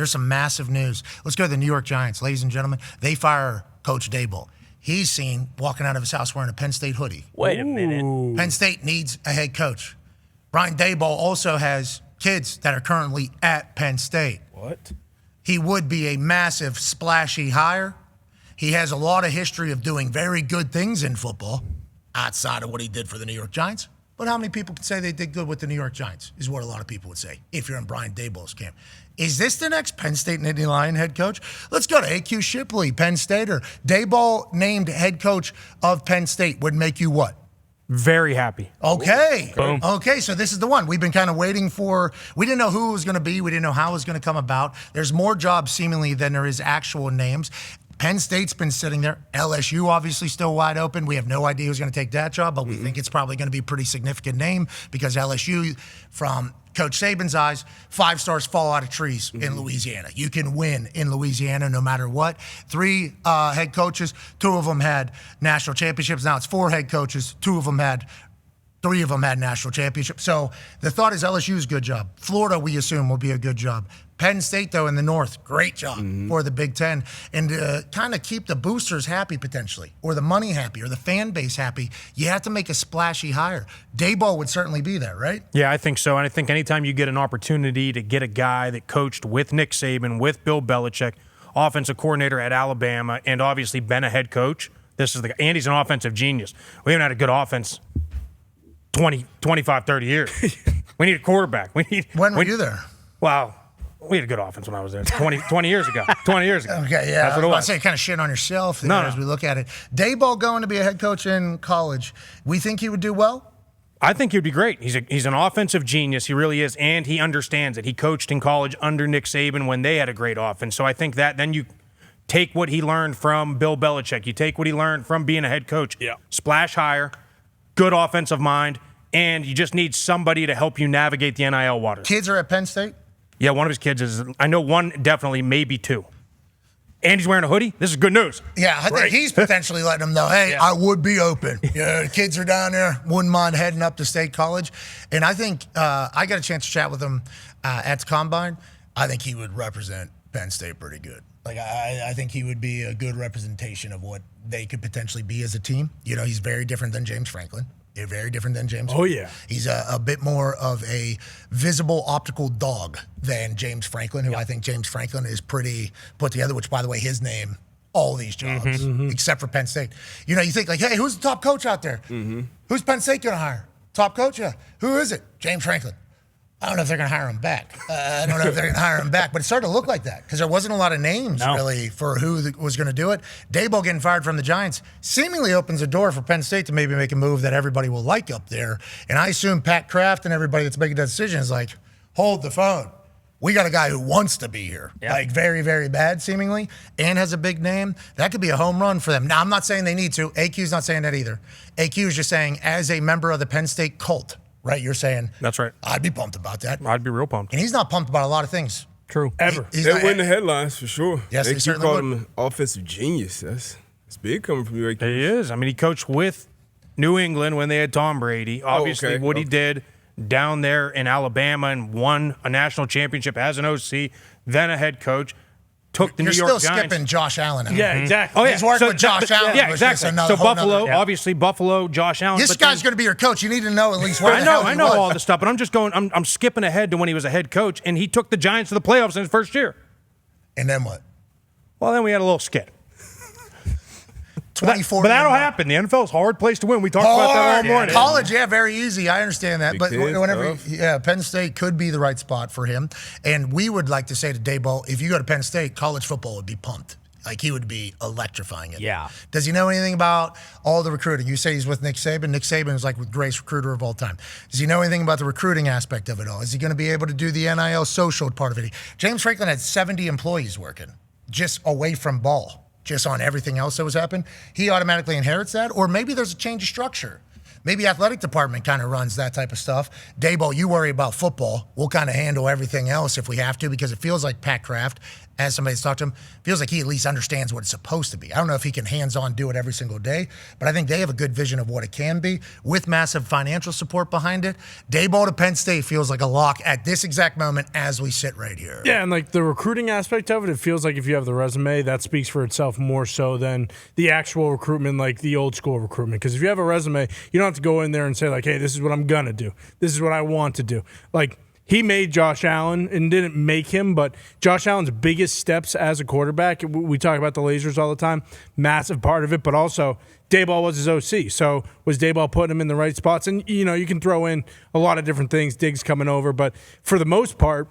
There's some massive news. Let's go to the New York Giants. Ladies and gentlemen, they fire Coach Daboll. He's seen walking out of his house wearing a Penn State hoodie. Wait a minute. Penn State needs a head coach. Brian Daboll also has kids that are currently at Penn State. What? He would be a massive, splashy hire. He has a lot of history of doing very good things in football outside of what he did for the New York Giants. But how many people can say they did good with the New York Giants is what a lot of people would say if you're in Brian Daboll's camp. Is this the next Penn State Nittany Lion head coach? Let's go to AQ Shipley, Penn Stater. Daboll named head coach of Penn State would make you what? Very happy. Okay. Boom. Okay, so this is the one. We've been kind of waiting for. We didn't know who it was going to be. We didn't know how it was going to come about. There's more jobs seemingly than there is actual names. Penn State's been sitting there. LSU obviously still wide open. We have no idea who's going to take that job, but we think it's probably going to be a pretty significant name because LSU, from Coach Saban's eyes, 5 stars fall out of trees in Louisiana. You can win in Louisiana no matter what. 3 head coaches, 2 of them had national championships. Now it's 4 head coaches, 3 of them had national championships. So the thought is LSU's good job. Florida, we assume, will be a good job. Penn State, though, in the North, great job for the Big Ten. And to kind of keep the boosters happy potentially, or the money happy, or the fan base happy, you have to make a splashy hire. Daboll would certainly be there, right? Yeah, I think so. And I think anytime you get an opportunity to get a guy that coached with Nick Saban, with Bill Belichick, offensive coordinator at Alabama, and obviously been a head coach, this is and he's an offensive genius. We haven't had a good offense 20, 25, 30 years. We need a quarterback. When were you there? Wow. We had a good offense when I was there 20 years ago. 20 years ago. Okay, yeah. That's what it was. I was saying kind of shit on yourself No. as we look at it. Daboll going to be a head coach in college. We think he would do well? I think he'd be great. He's an offensive genius. He really is, and he understands it. He coached in college under Nick Saban when they had a great offense. So I think that then you take what he learned from Bill Belichick. You take what he learned from being a head coach. Yeah. Splash hire, good offensive mind, and you just need somebody to help you navigate the NIL waters. Kids are at Penn State? Yeah, one of his kids is, I know one definitely, maybe 2. And he's wearing a hoodie. This is good news. Yeah, I think he's potentially letting them know, hey, I would be open. The kids are down there, wouldn't mind heading up to State College. And I think I got a chance to chat with him at the Combine. I think he would represent Penn State pretty good. Like, I think he would be a good representation of what they could potentially be as a team. You know, he's very different than James Franklin. They're very different than James. Oh, yeah. He's a bit more of a visible optical dog than James Franklin, who I think James Franklin is pretty put together, which, by the way, his name, all these jobs, except for Penn State. You know, you think like, hey, who's the top coach out there? Who's Penn State going to hire? Top coach? Yeah. Who is it? James Franklin. I don't know if they're going to hire him back. I don't know if they're going to hire him back, but it started to look like that because there wasn't a lot of names really for who was going to do it. Daboll getting fired from the Giants seemingly opens a door for Penn State to maybe make a move that everybody will like up there. And I assume Pat Kraft and everybody that's making that decision is like, hold the phone. We got a guy who wants to be here, like very, very bad seemingly, and has a big name. That could be a home run for them. Now, I'm not saying they need to. AQ's not saying that either. AQ is just saying as a member of the Penn State cult, right? You're saying. That's right. I'd be pumped about that. I'd be real pumped. And he's not pumped about a lot of things. True. Ever. They'll win the headlines for sure. Yes, they certainly call would. him an offensive genius. That's big coming from you. Right there. He is. I mean, he coached with New England when they had Tom Brady. Obviously, what he did down there in Alabama and won a national championship as an OC, then a head coach. Took the New York Giants. You're still skipping Josh Allen. Yeah, exactly. Oh, yeah. He's working with Josh Allen. Yeah, exactly. So Buffalo, obviously Buffalo, Josh Allen. This guy's going to be your coach. You need to know at least where I know all this stuff, but I'm just going. I'm skipping ahead to when he was a head coach, and he took the Giants to the playoffs in his first year. And then what? Well, then we had a little skit. 24. But that'll happen. The NFL is a hard place to win. We talked about that all morning. College, very easy. I understand that. Big But Ten, whenever, tough. Penn State could be the right spot for him. And we would like to say to Daboll, if you go to Penn State, college football would be pumped. Like, he would be electrifying it. Yeah. Does he know anything about all the recruiting? You say he's with Nick Saban. Nick Saban is like the greatest recruiter of all time. Does he know anything about the recruiting aspect of it all? Is he going to be able to do the NIL social part of it? James Franklin had 70 employees working just away from ball, just on everything else that was happening. He automatically inherits that, or maybe there's a change of structure. maybe athletic department kind of runs that type of stuff. Daboll, you worry about football. We'll kind of handle everything else if we have to, because it feels like Pat Kraft, as somebody's talked to him, feels like he at least understands what it's supposed to be. I don't know if he can hands-on do it every single day, but I think they have a good vision of what it can be with massive financial support behind it. Daboll to Penn State feels like a lock at this exact moment as we sit right here. Yeah, and like the recruiting aspect of it, it feels like if you have the resume, that speaks for itself more so than the actual recruitment, like the old school recruitment. Because if you have a resume, you don't have to go in there and say like, hey, this is what I'm going to do. This is what I want to do. Like, he made Josh Allen and didn't make him, but Josh Allen's biggest steps as a quarterback, we talk about the lasers all the time, massive part of it, but also Daboll was his OC. So was Daboll putting him in the right spots? And, you can throw in a lot of different things, Diggs coming over, but for the most part,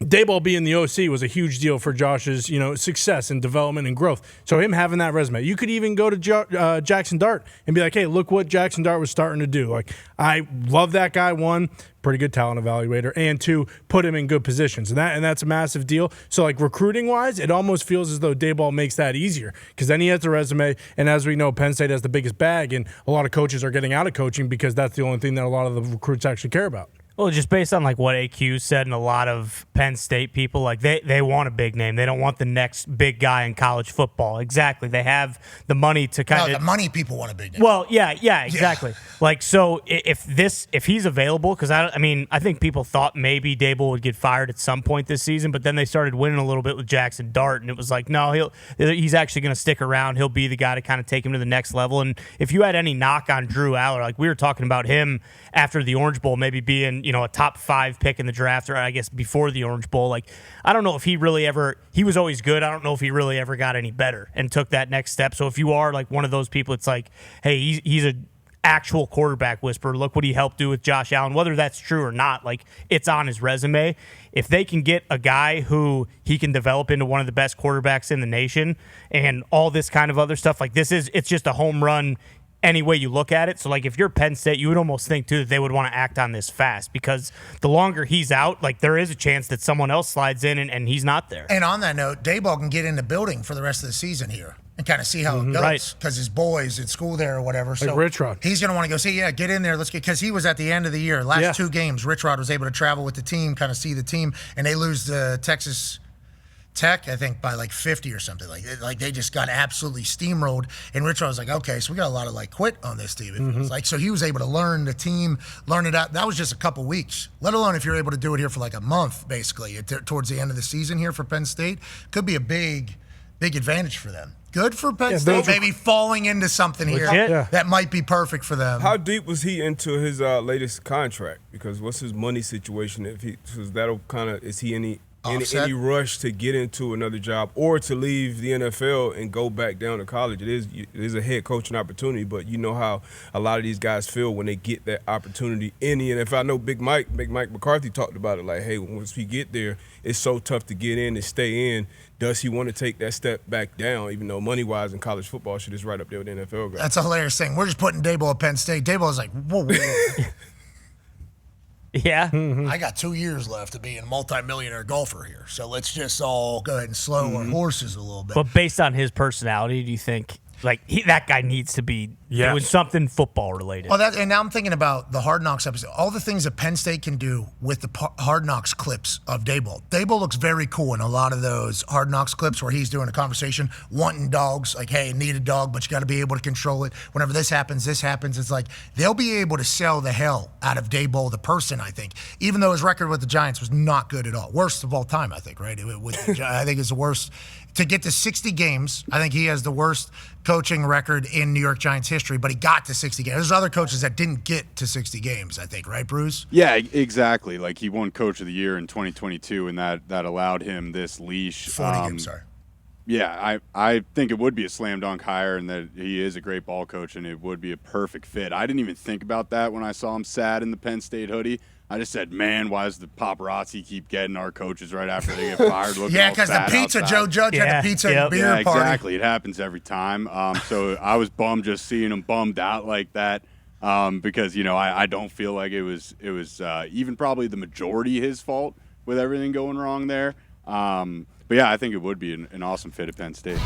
Daboll being the OC was a huge deal for Josh's, success and development and growth. So him having that resume, you could even go to Jackson Dart and be like, hey, look what Jackson Dart was starting to do. Like, I love that guy. One, pretty good talent evaluator, and two, put him in good positions, and that's a massive deal. So like recruiting wise, it almost feels as though Daboll makes that easier because then he has the resume, and as we know, Penn State has the biggest bag, and a lot of coaches are getting out of coaching because that's the only thing that a lot of the recruits actually care about. Well, just based on like what AQ said and a lot of Penn State people, like they want a big name. They don't want the next big guy in college football. Exactly. They have the money to kind of. The money people want a big name. Well, yeah, exactly. Yeah. Like, so if he's available, because I think people thought maybe Daboll would get fired at some point this season, but then they started winning a little bit with Jackson Dart, and it was like, no, he's actually going to stick around. He'll be the guy to kind of take him to the next level. And if you had any knock on Drew Aller, like we were talking about him after the Orange Bowl, maybe being a top 5 pick in the draft, or I guess before the Orange Bowl. Like, I don't know if he was always good. I don't know if he really ever got any better and took that next step. So if you are like one of those people, it's like, hey, he's a actual quarterback whisperer. Look what he helped do with Josh Allen. Whether that's true or not, like, it's on his resume. If they can get a guy who he can develop into one of the best quarterbacks in the nation and all this kind of other stuff, like it's just a home run any way you look at it. So, like, if you're Penn State, you would almost think, too, that they would want to act on this fast because the longer he's out, like, there is a chance that someone else slides in and he's not there. And on that note, Daboll can get in the building for the rest of the season here and kind of see how it goes because his boys at school there or whatever. Like Rich Rod. He's going to want to go see, get in there. Because he was at the end of the year. Last 2 games, Rich Rod was able to travel with the team, kind of see the team, and they lose to Texas Tech, I think, by like 50 or something. Like they just got absolutely steamrolled. And Rich was like, okay, so we got a lot of like quit on this team. It was like, so he was able to learn the team, learn it out. That was just a couple weeks, let alone if you're able to do it here for like a month, basically, towards the end of the season here for Penn State. Could be a big advantage for them. Good for Penn State, maybe falling into something here that might be perfect for them. How deep was he into his latest contract? Because what's his money situation? Is he any rush to get into another job or to leave the NFL and go back down to college? It is a head coaching opportunity, but you know how a lot of these guys feel when they get that opportunity in the NFL. I know Big Mike McCarthy talked about it, like, hey, once we get there, it's so tough to get in and stay in. Does he want to take that step back down, even though money-wise in college football shit is right up there with the NFL guys? That's a hilarious thing. We're just putting Daboll at Penn State. Daboll's like, whoa. Yeah. I got 2 years left to be a multimillionaire golfer here. So let's just all go ahead and slow our horses a little bit. But based on his personality, do you think that guy needs to be doing something football related? And now I'm thinking about the Hard Knocks episode. All the things that Penn State can do with the Hard Knocks clips of Daboll. Daboll looks very cool in a lot of those Hard Knocks clips where he's doing a conversation, wanting dogs, like, hey, need a dog, but you got to be able to control it. Whenever this happens. It's like they'll be able to sell the hell out of Daboll, the person, I think, even though his record with the Giants was not good at all. Worst of all time, I think, right? I think it's the worst. To get to 60 games, I think he has the worst coaching record in New York Giants history, but he got to 60 games. There's other coaches that didn't get to 60 games, I think, right, Bruce? Yeah, exactly. Like, he won Coach of the Year in 2022, and that allowed him this leash. 40 games, sorry. Yeah, I think it would be a slam dunk hire, and that he is a great ball coach, and it would be a perfect fit. I didn't even think about that when I saw him sad in the Penn State hoodie. I just said, man, why does the paparazzi keep getting our coaches right after they get fired? Yeah, because the pizza, outside? Joe Judge had the pizza and beer party. Yeah, exactly. It happens every time. So I was bummed just seeing him bummed out like that because, I don't feel like it was even probably the majority his fault with everything going wrong there. But, yeah, I think it would be an awesome fit at Penn State.